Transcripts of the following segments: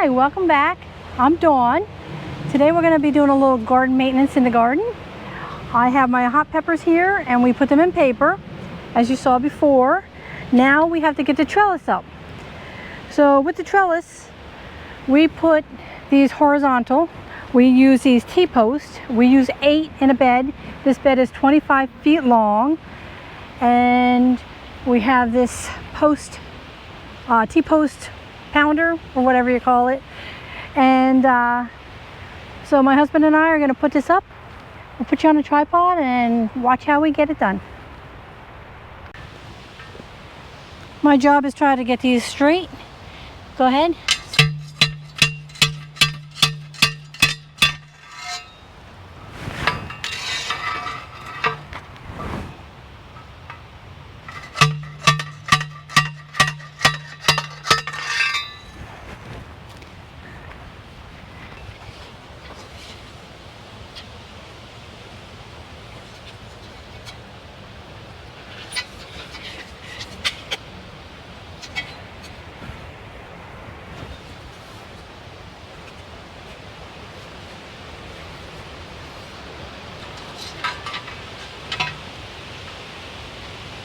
Hi, welcome back. I'm Dawn. Today we're going to be doing a little garden maintenance in the garden. I have my hot peppers here and we put them in paper, as you saw before. Now we have to get the trellis up. So with the trellis, we put these horizontal. We use these T-posts. We use 8 in a bed. This bed is 25 feet long. And we have this post, T-post pounder, or whatever you call it. And so my husband and I are going to put this up. We'll put you on a tripod and watch how we get it done. My job is try to get these straight. Go ahead.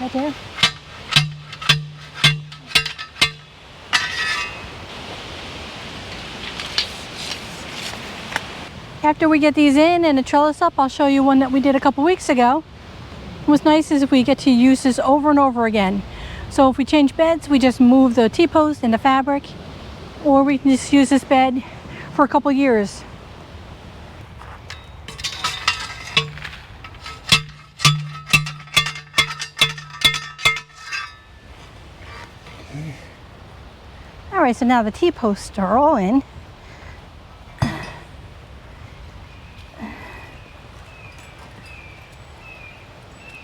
Right there. After we get these in and the trellis up, I'll show you one that we did a couple weeks ago. What's nice is if we get to use this over and over again. So if we change beds, we just move the T-post and the fabric, or we can just use this bed for a couple years. All right, so now the T-posts are all in.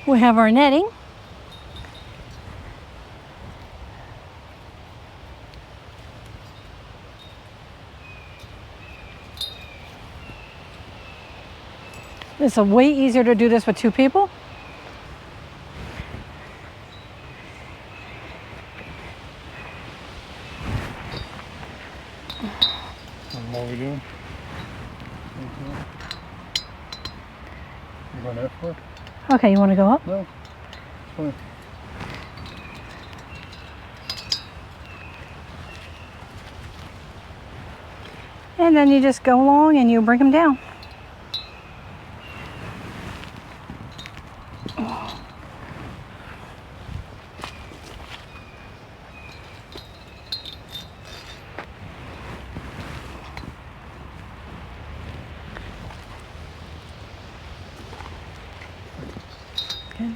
We have our netting. It's way easier to do this with 2 people. What are we doing? You going that far? Okay, you want to go up? No, it's fine. And then you just go along and you bring them down. Okay.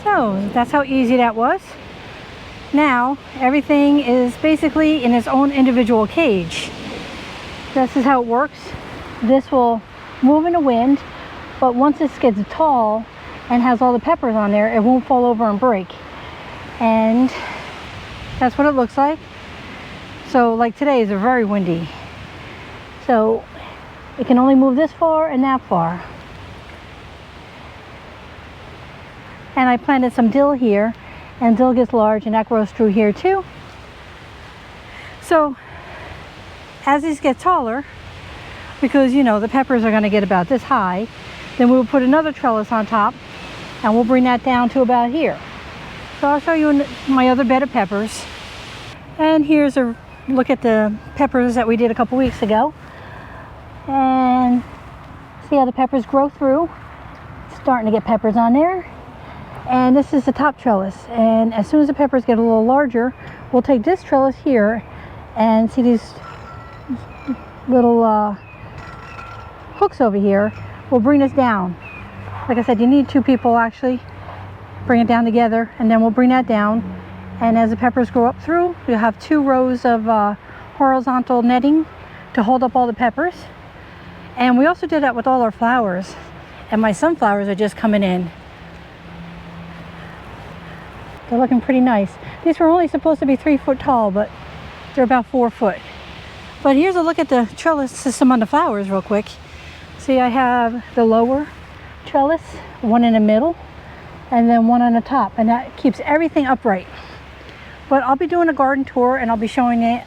So that's how easy that was. Now everything is basically in its own individual cage. This is how it works. This will move in the wind, but once this gets tall and has all the peppers on there, it won't fall over and break. And that's what it looks like. So like today is very windy. So it can only move this far and that far. And I planted some dill here, and dill gets large and that grows through here too. So as these get taller, because you know the peppers are going to get about this high, then we'll put another trellis on top and we'll bring that down to about here. So I'll show you my other bed of peppers. And here's a look at the peppers that we did a couple weeks ago. And see how the peppers grow through. Starting to get peppers on there. And this is the top trellis. And as soon as the peppers get a little larger, we'll take this trellis here and see these little hooks over here. We'll bring this down. Like I said, you need 2 people actually. Bring it down together, and then we'll bring that down. And as the peppers grow up through, you'll have 2 rows of horizontal netting to hold up all the peppers. And we also did that with all our flowers. And my sunflowers are just coming in. They're looking pretty nice. These were only supposed to be 3 foot tall, but they're about 4 foot. But here's a look at the trellis system on the flowers real quick. See, I have the lower trellis, one in the middle, and then one on the top, and that keeps everything upright. But I'll be doing a garden tour and I'll be showing it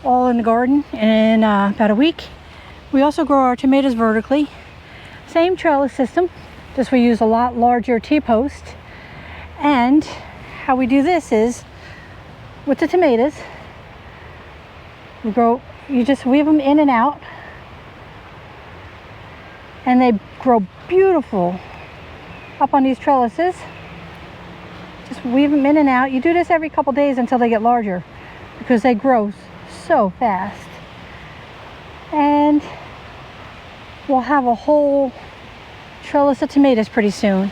all in the garden in about a week. We also grow our tomatoes vertically. Same trellis system, just we use a lot larger T-post. And how we do this is with the tomatoes, you just weave them in and out, and they grow beautiful up on these trellises. Just weave them in and out. You do this every couple days until they get larger because they grow so fast. And we'll have a whole trellis of tomatoes pretty soon.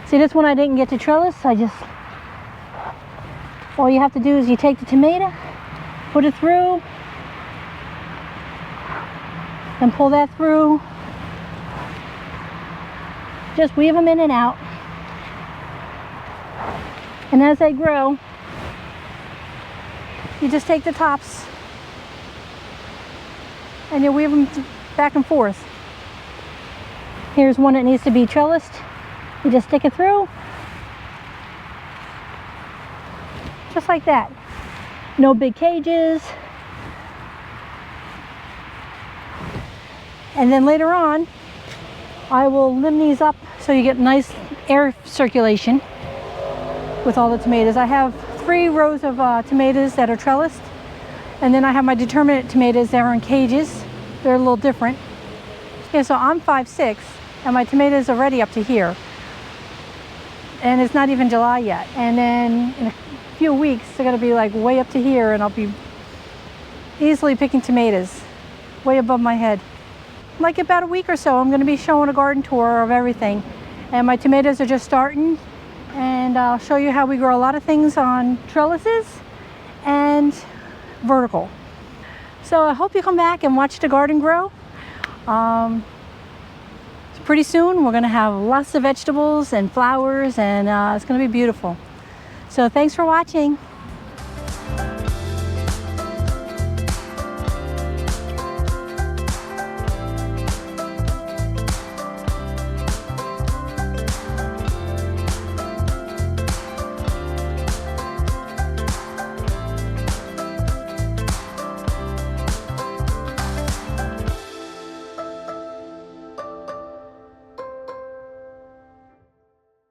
See, this one I didn't get to trellis. All you have to do is you take the tomato, put it through, and pull that through. Just weave them in and out. And as they grow, you just take the tops and you weave them back and forth. Here's one that needs to be trellised. You just stick it through. Just like that. No big cages. And then later on, I will limb these up so you get nice air circulation with all the tomatoes. I have 3 rows of tomatoes that are trellised, and then I have my determinate tomatoes that are in cages. They're a little different. Yeah, so I'm 5'6", and my tomatoes are already up to here, and it's not even July yet. And then in a few weeks they're going to be like way up to here, and I'll be easily picking tomatoes way above my head. Like about a week or so, I'm going to be showing a garden tour of everything, and my tomatoes are just starting, and I'll show you how we grow a lot of things on trellises and vertical. So I hope you come back and watch the garden grow. Pretty soon we're going to have lots of vegetables and flowers, and it's going to be beautiful. So thanks for watching.